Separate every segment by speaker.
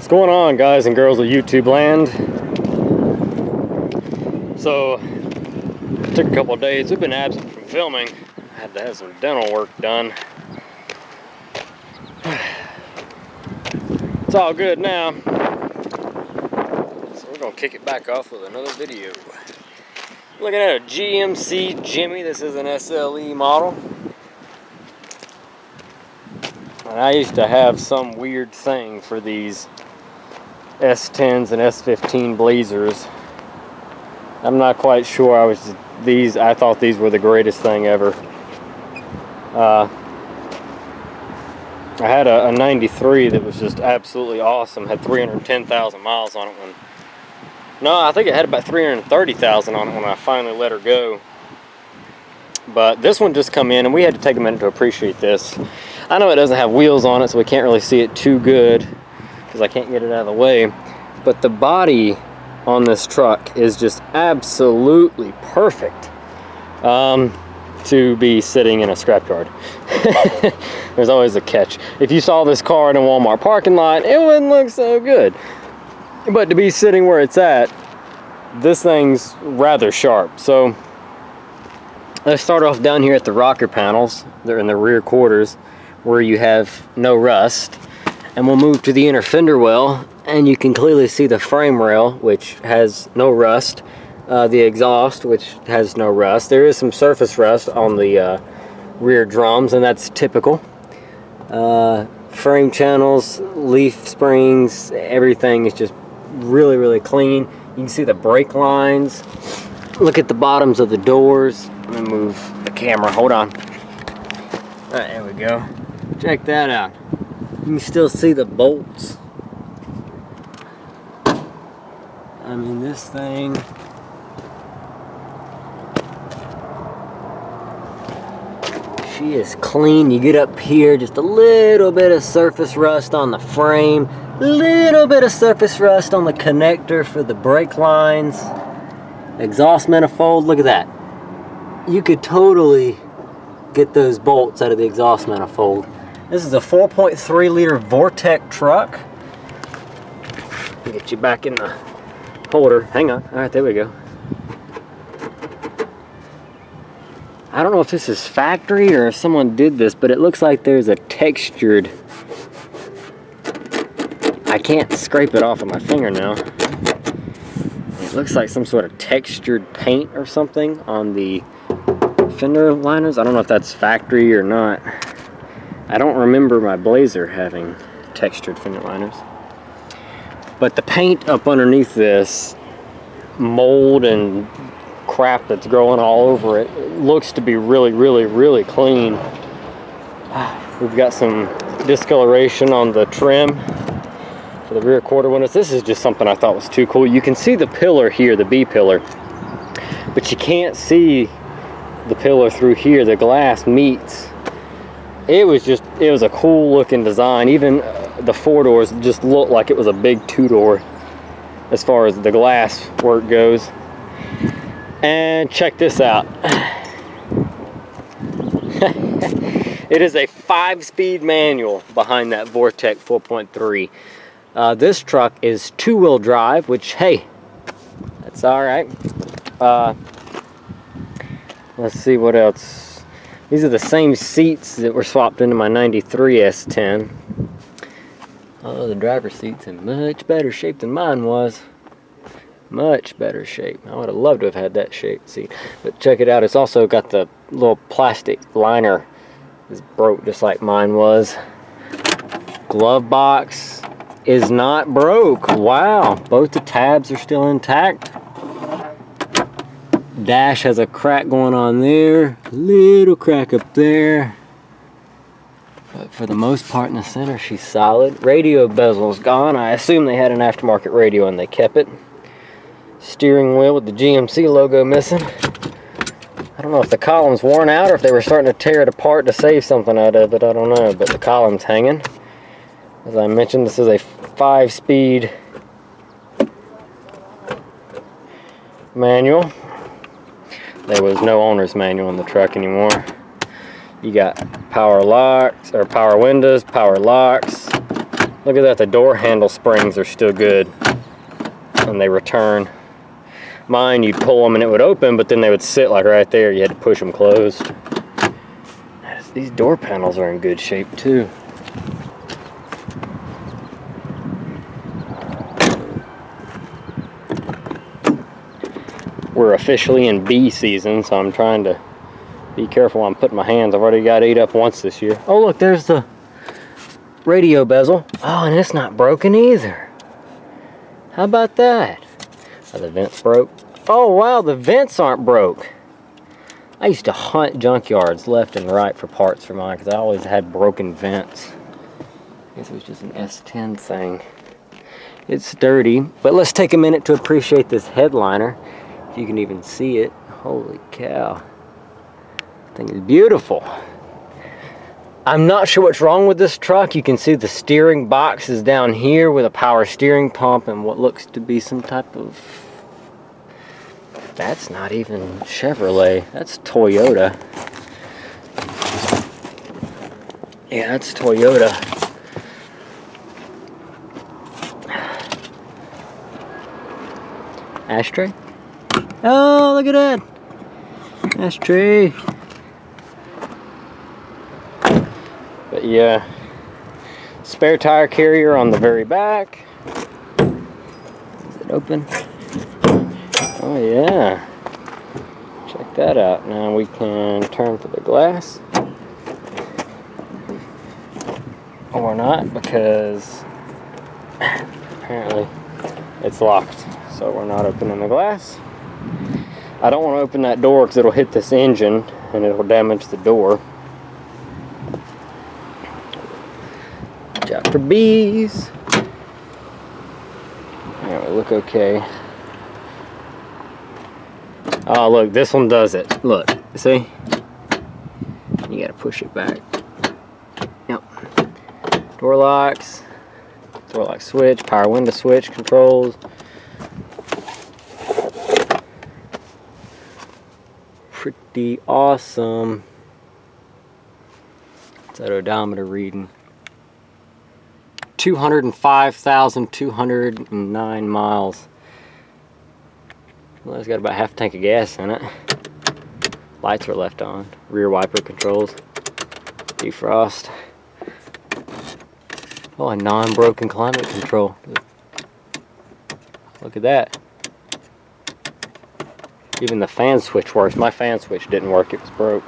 Speaker 1: What's going on, guys and girls of YouTube land? So, it took a couple of days. We've been absent from filming. I had to have some dental work done. It's all good now. So we're gonna kick it back off with another video. Looking at a GMC Jimmy. This is an SLE model. And I used to have some weird thing for these S10s and S15 Blazers. I'm not quite sure. I thought these were the greatest thing ever. I had a 93 that was just absolutely awesome. Had 310,000 miles on it I think it had about 330,000 on it when I finally let her go. But this one just come in, and we had to take a minute to appreciate this. I know it doesn't have wheels on it, so we can't really see it too good because I can't get it out of the way. But the body on this truck is just absolutely perfect to be sitting in a scrapyard. There's always a catch. If you saw this car in a Walmart parking lot, it wouldn't look so good. But to be sitting where it's at, this thing's rather sharp. So let's start off down here at the rocker panels. They're in the rear quarters where you have no rust. And we'll move to the inner fender well, and you can clearly see the frame rail, which has no rust. The exhaust, which has no rust. There is some surface rust on the rear drums, and that's typical. Frame channels, leaf springs, everything is just really, really clean. You can see the brake lines. Look at the bottoms of the doors. Let me move the camera, hold on. All right, there we go. Check that out. You can still see the bolts. I mean, this thing, she is clean. You get up here, just a little bit of surface rust on the frame, little bit of surface rust on the connector for the brake lines. Exhaust manifold, look at that. You could totally get those bolts out of the exhaust manifold. This is a 4.3 liter Vortec truck. Get you back in the holder. Hang on. All right, there we go. I don't know if this is factory or if someone did this, but it looks like there's a textured... I can't scrape it off with my finger now. It looks like some sort of textured paint or something on the fender liners. I don't know if that's factory or not. I don't remember my Blazer having textured fender liners. But the paint up underneath this, mold and crap that's growing all over it, looks to be really, really, really clean. We've got some discoloration on the trim for the rear quarter windows. This is just something I thought was too cool. You can see the pillar here, the B pillar, but you can't see the pillar through here. The glass meets. It was a cool looking design. Even the four doors just looked like it was a big two-door as far as the glass work goes. And check this out. It is a 5-speed manual behind that Vortec 4.3. This truck is two-wheel drive, which, hey, that's all right. Let's see what else. These are the same seats that were swapped into my 93 S10. Oh, the driver's seat's in much better shape than mine was. Much better shape. I would have loved to have had that shaped seat. But check it out. It's also got the little plastic liner. It's broke just like mine was. Glove box is not broke. Wow. Both the tabs are still intact. Dash has a crack going on there, little crack up there, but for the most part in the center she's solid. Radio bezel's gone. I assume they had an aftermarket radio and they kept it. Steering wheel with the GMC logo missing. I don't know if the column's worn out or if they were starting to tear it apart to save something out of it. I don't know, but the column's hanging. As I mentioned, this is a 5-speed manual. There was no owner's manual in the truck anymore. You got power locks, or power windows, power locks, Look at that, the door handle springs are still good. And they return. Mine, you'd pull them and it would open, but then they would sit like right there. You had to push them closed. These door panels are in good shape too. We're officially in bee season, so I'm trying to be careful while I'm putting my hands. I've already got ate up once this year. Oh look, there's the radio bezel. Oh, and it's not broken either. How about that? Oh, the vents broke. Oh wow, the vents aren't broke. I used to hunt junkyards left and right for parts for mine because I always had broken vents. I guess it was just an S10 thing. It's sturdy, but let's take a minute to appreciate this headliner. If you can even see it. Holy cow. That thing is beautiful. I'm not sure what's wrong with this truck. You can see the steering box is down here with a power steering pump and what looks to be some type of... That's not even Chevrolet. That's Toyota. Yeah, that's Toyota. Ashtray? Oh, look at that. Ashtray. But yeah, spare tire carrier on the very back. Is it open? Oh yeah. Check that out. Now we can turn for the glass. Or not, because apparently it's locked. So we're not opening the glass. I don't want to open that door because it'll hit this engine and it'll damage the door. Watch out for bees. Alright, we look okay. Oh look, this one does it. Look, see? You gotta push it back. Yep. Door locks. Door lock switch, power window switch controls. Pretty awesome. What's that odometer reading? 205,209 miles. Well, it's got about half a tank of gas in it. Lights are left on. Rear wiper controls. Defrost. Oh, a non-broken climate control. Look at that. Even the fan switch works. My fan switch didn't work, it was broke.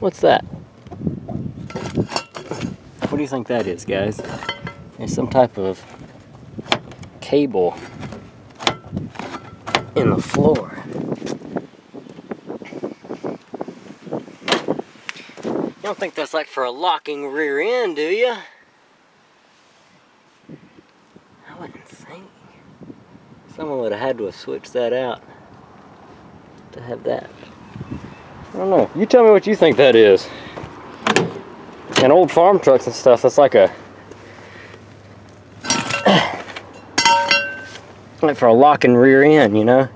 Speaker 1: What's that? What do you think that is, guys? There's some type of cable in the floor. You don't think that's like for a locking rear end, do you? I wouldn't think. Someone would have had to have switched that out to have that. I don't know. You tell me what you think that is. And old farm trucks and stuff, that's like a... like for a locking rear end, you know?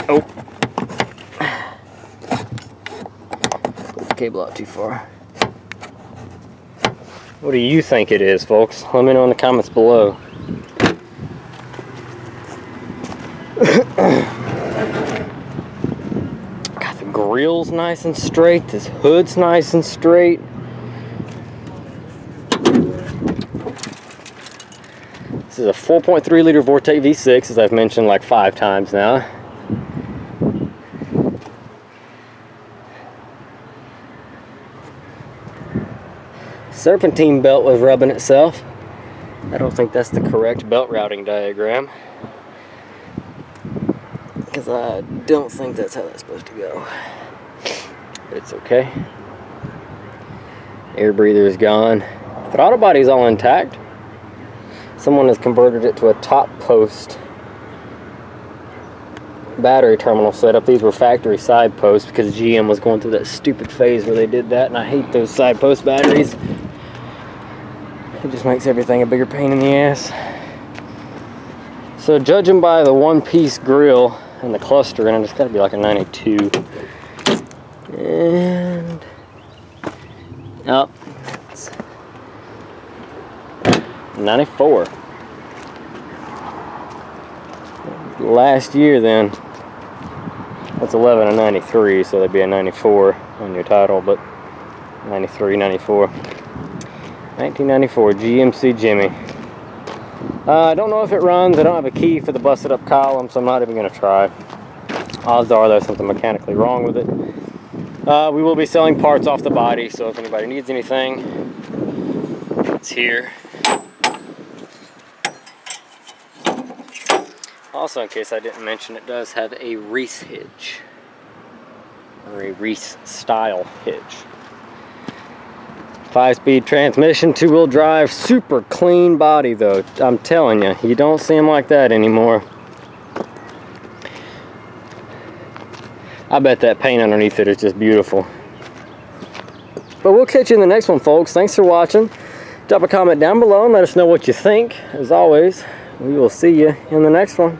Speaker 1: Oh. Put the cable out too far. What do you think it is, folks? Let me know in the comments below. God, the grill's nice and straight. This hood's nice and straight. This is a 4.3 liter Vortec V6, as I've mentioned like 5 times now. Serpentine belt was rubbing itself. I don't think that's the correct belt routing diagram, because I don't think that's how that's supposed to go. But it's okay. Air breather is gone. Throttle body is all intact. Someone has converted it to a top post battery terminal setup. These were factory side posts because GM was going through that stupid phase where they did that, and I hate those side post batteries. It just makes everything a bigger pain in the ass. So judging by the one-piece grill and the cluster in it, it's got to be like a 92. And oh, it's 94. Last year then, that's 11 and 93, so that'd be a 94 on your title, but 93, 94. 1994 GMC Jimmy. I don't know if it runs. I don't have a key for the busted up column, so I'm not even going to try. Odds are there's something mechanically wrong with it. We will be selling parts off the body, so if anybody needs anything, it's here. Also, in case I didn't mention, it does have a Reese hitch, or a Reese style hitch. 5-speed transmission, 2-wheel drive, super clean body though. I'm telling you, you don't see them like that anymore. I bet that paint underneath it is just beautiful. But we'll catch you in the next one, folks. Thanks for watching. Drop a comment down below and let us know what you think. As always, we will see you in the next one.